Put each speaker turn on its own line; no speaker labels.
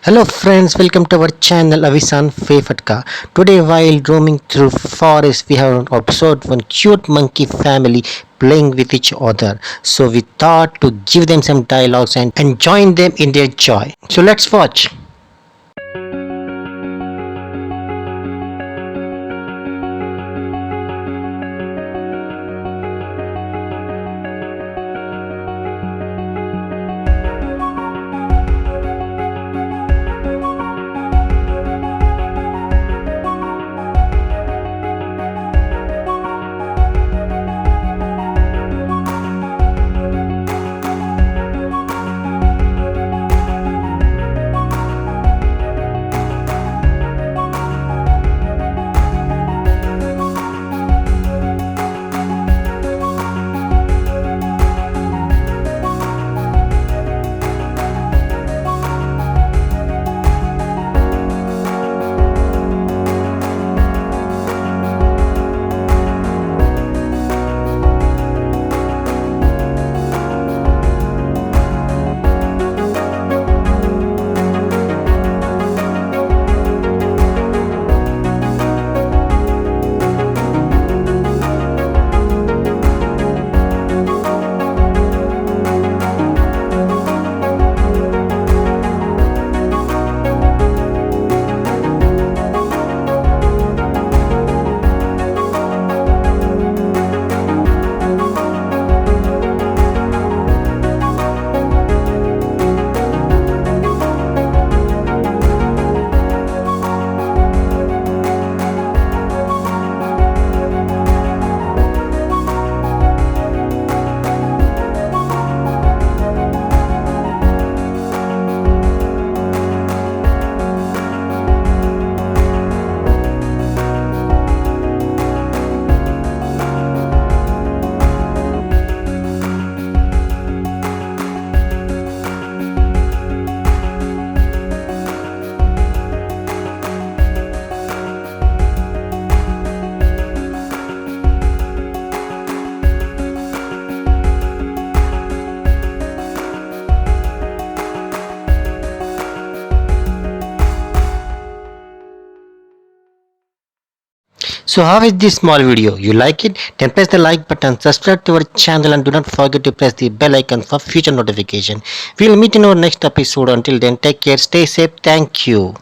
Hello friends, welcome to our channel Avisan Fefatka. Today while roaming through forest we have observed one cute monkey family playing with each other. So we thought to give them some dialogues and join them in their joy. So let's watch. So how is this small video? You like it? Then press the like button, subscribe to our channel and do not forget to press the bell icon for future notification. We'll meet in our next episode. Until then, take care, stay safe. Thank you.